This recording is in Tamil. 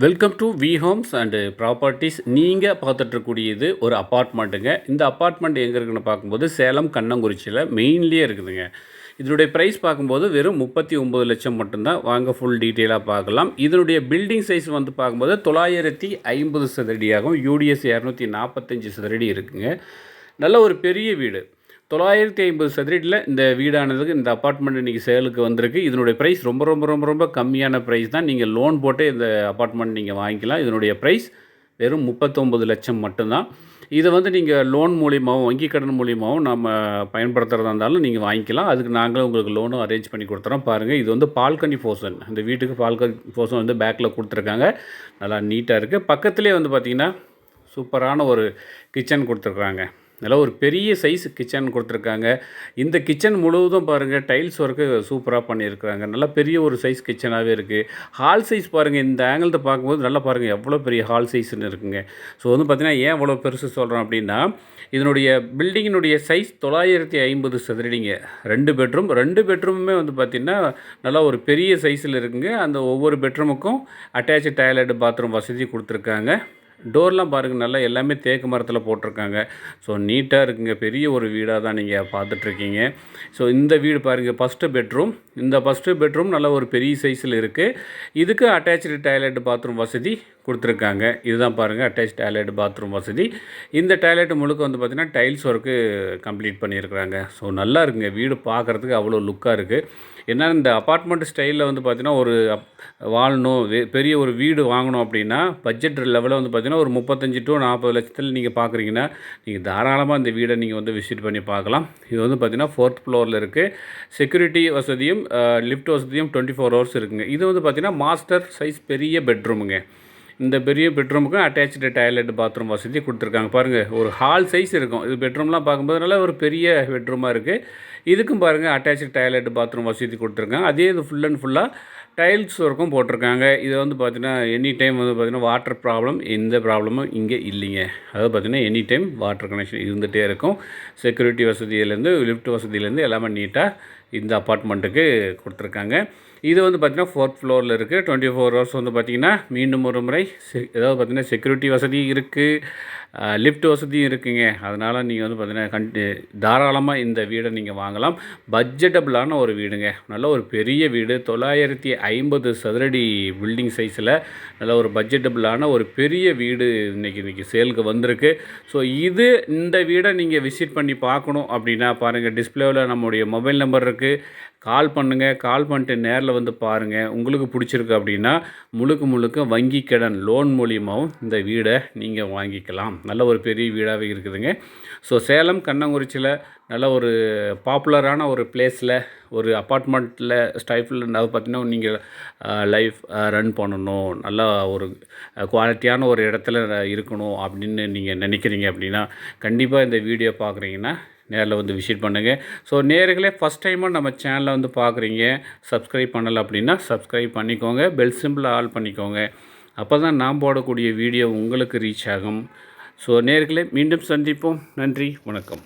Welcome to V homes and properties. நீங்கள் பார்த்துட்ருக்கூடியது ஒரு அப்பார்ட்மெண்ட்டுங்க. இந்த அப்பார்ட்மெண்ட் எங்கே இருக்குன்னு பார்க்கும்போது சேலம் கண்ணங்குறிச்சியில் மெயின்லேயே இருக்குதுங்க. இதனுடைய ப்ரைஸ் பார்க்கும்போது வெறும் 39 லட்சம் மட்டும்தான். வாங்க ஃபுல் டீட்டெயிலாக பார்க்கலாம். இதனுடைய பில்டிங் சைஸ் வந்து பார்க்கும்போது 950 சதுரடியாகும். யூடிஎஸ் 245 சதுரடி இருக்குங்க. நல்ல ஒரு பெரிய வீடு. 950 சதுரடியில் இந்த வீடானதுக்கு இந்த அப்பார்ட்மெண்ட் இன்றைக்கி சேலுக்கு வந்திருக்கு. இதனுடைய ப்ரைஸ் ரொம்ப ரொம்ப ரொம்ப ரொம்ப கம்மியான ப்ரைஸ் தான். நீங்கள் லோன் போட்டு இந்த அப்பார்ட்மெண்ட் நீங்கள் வாங்கிக்கலாம். இதனுடைய ப்ரைஸ் வெறும் 39 லட்சம் மட்டும்தான். இதை வந்து நீங்கள் லோன் மூலியமாகவும் வங்கி கடன் மூலியமாகவும் நம்ம பயன்படுத்துகிறதா இருந்தாலும் நீங்கள் வாங்கிக்கலாம். அதுக்கு நாங்களும் உங்களுக்கு லோனும் அரேஞ்ச் பண்ணி கொடுத்துறோம். பாருங்கள், இது வந்து பால்கனி போர்ஷன். இந்த வீட்டுக்கு பால்கனி போர்ஷன் வந்து பேக்கில் கொடுத்துருக்காங்க. நல்லா நீட்டாக இருக்குது. பக்கத்துலேயே வந்து பார்த்திங்கன்னா சூப்பரான ஒரு கிச்சன் கொடுத்துருக்குறாங்க. நல்ல ஒரு பெரிய சைஸ் கிச்சன் கொடுத்துருக்காங்க. இந்த கிச்சன் முழுவதும் பாருங்கள் டைல்ஸ் ஒர்க்கு சூப்பராக பண்ணியிருக்கிறாங்க. நல்லா பெரிய ஒரு சைஸ் கிச்சனாகவே இருக்குது. ஹால் சைஸ் பாருங்கள், இந்த ஆங்கிள்கிட்ட பார்க்கும்போது நல்லா பாருங்கள் எவ்வளோ பெரிய ஹால் சைஸ்ன்னு இருக்குங்க. ஸோ வந்து பார்த்திங்கன்னா ஏன் இவ்வளோ பெருசு சொல்கிறோம் அப்படின்னா, இதனுடைய பில்டிங்கினுடைய சைஸ் 950 சதுரடிங்க. 2 பெட்ரூம். 2 பெட்ரூமுமே வந்து பார்த்திங்கன்னா நல்லா ஒரு பெரிய சைஸில் இருக்குங்க. அந்த ஒவ்வொரு பெட்ரூமுக்கும் அட்டாச்சு டாய்லெட் பாத்ரூம் வசதி கொடுத்துருக்காங்க. டோர்லாம் பாருங்கள், நல்லா எல்லாமே தேக்கு மரத்தில் போட்டிருக்காங்க. ஸோ நீட்டாக இருக்குங்க. பெரிய ஒரு வீடாக தான் நீங்கள் பார்த்துட்ருக்கீங்க. ஸோ இந்த வீடு பாருங்கள், ஃபஸ்ட்டு பெட்ரூம். இந்த ஃபஸ்ட்டு பெட்ரூம் நல்ல ஒரு பெரிய சைஸில் இருக்குது. இதுக்கு அட்டாச்சு டாய்லெட் பாத்ரூம் வசதி கொடுத்துருக்காங்க. இதுதான் பாருங்கள் அட்டாச் டாய்லெட் பாத்ரூம் வசதி. இந்த டாய்லெட் முழுக்க வந்து பார்த்திங்கன்னா டைல்ஸ் ஒர்க்கு கம்ப்ளீட் பண்ணியிருக்கிறாங்க. ஸோ நல்லா இருக்குங்க. வீடு பார்க்குறதுக்கு அவ்வளோ லுக்காக இருக்குது. ஏன்னா இந்த அப்பார்ட்மெண்ட் ஸ்டைலில் வந்து பார்த்திங்கன்னா ஒரு வாழணும், பெரிய ஒரு வீடு வாங்கணும் அப்படின்னா பட்ஜெட் லெவலில் வந்து பார்த்திங்கன்னா ஒரு 35 to 40 லட்சத்தில் நீங்கள் பார்க்குறீங்கன்னா நீங்கள் தாராளமாக இந்த வீடை நீங்கள் வந்து விசிட் பண்ணி பார்க்கலாம். இது வந்து பார்த்திங்கன்னா 4th ஃப்ளோரில் இருக்குது. செக்யூரிட்டி வசதியும் லிஃப்ட் வசதியும் 24 hours இருக்குங்க. இது வந்து பார்த்திங்கன்னா மாஸ்டர் சைஸ் பெரிய பெட்ரூமுங்க. இந்த பெரிய பெட்ரூமுக்கு அட்டாச்சு டாய்லெட் பாத்ரூம் வசதி கொடுத்துருக்காங்க. பாருங்கள், ஒரு ஹால் சைஸ் இருக்கும். இது பெட்ரூம்லாம் பார்க்கும்போது நல்லா ஒரு பெரிய பெட்ரூமாக இருக்குது. இதுக்கும் பாருங்கள் அட்டாச்சு டாய்லெட் பாத்ரூம் வசதி கொடுத்துருக்காங்க. அதே இது ஃபுல் அண்ட் ஃபுல்லாக டைல்ஸ் ஒர்க்கும் போட்டிருக்காங்க. இதை வந்து பார்த்திங்கன்னா எனி டைம் வந்து பார்த்திங்கன்னா வாட்டர் ப்ராப்ளம் எந்த ப்ராப்ளமும் இங்கே இல்லைங்க. அதாவது பார்த்திங்கன்னா எனி டைம் வாட்டர் கனெக்ஷன் இருந்துகிட்டே இருக்கும். செக்யூரிட்டி வசதியிலேருந்து லிஃப்ட் வசதியிலேருந்து எல்லாமே நீட்டாக இந்த அப்பார்ட்மெண்ட்டுக்கு கொடுத்துருக்காங்க. இது வந்து பார்த்திங்கன்னா 4th ஃப்ளோரில் இருக்குது. 24 hours வந்து பார்த்திங்கன்னா மீண்டும் ஒரு முறை ஏதாவது பார்த்திங்கன்னா செக்யூரிட்டி வசதி இருக்குது, லிஃப்ட் வசதியும் இருக்குங்க. அதனால் நீங்கள் வந்து பார்த்திங்கன்னா தாராளமாக இந்த வீடை நீங்கள் வாங்கலாம். பட்ஜெட்டபிளான ஒரு வீடுங்க. நல்ல ஒரு பெரிய வீடு. 950 சதுரடி பில்டிங் சைஸில் நல்ல ஒரு பட்ஜெட்டபிளான ஒரு பெரிய வீடு இன்றைக்கி சேலுக்கு வந்திருக்கு. ஸோ இந்த வீடை நீங்கள் விசிட் பண்ணி பார்க்கணும் அப்படின்னா பாருங்கள், டிஸ்பிளேவில் நம்முடைய மொபைல் நம்பர் இருக்குது. கால் பண்ணுங்கள். கால் பண்ணிட்டு நேரில் வந்து பாருங்கள். உங்களுக்கு பிடிச்சிருக்கு அப்படின்னா முழுக்க வங்கி கடன் லோன் மூலியமாகவும் இந்த வீடை நீங்கள் வாங்கிக்கலாம். நல்ல ஒரு பெரிய வீடாகவே இருக்குதுங்க. ஸோ சேலம் கண்ணங்குறிச்சியில் நல்ல ஒரு பாப்புலரான ஒரு பிளேஸில் ஒரு அப்பார்ட்மெண்ட்டில் ஸ்டைஃபில் அது பார்த்திங்கன்னா நீங்கள் லைஃப் ரன் பண்ணணும், நல்லா ஒரு குவாலிட்டியான ஒரு இடத்துல இருக்கணும் அப்படின்னு நீங்கள் நினைக்கிறீங்க அப்படின்னா கண்டிப்பாக இந்த வீடியோ பார்க்குறீங்கன்னா நேரில் வந்து விசிட் பண்ணுங்கள். ஸோ நேர்களே ஃபஸ்ட் டைமாக நம்ம சேனலை வந்து பார்க்குறீங்க, சப்ஸ்கிரைப் பண்ணலை அப்படின்னா சப்ஸ்கிரைப் பண்ணிக்கோங்க. பெல் சிம்பிள் ஆல் பண்ணிக்கோங்க. அப்போ தான் நான் போடக்கூடிய வீடியோ உங்களுக்கு ரீச் ஆகும். ஸோ நேர்களே மீண்டும் சந்திப்போம். நன்றி, வணக்கம்.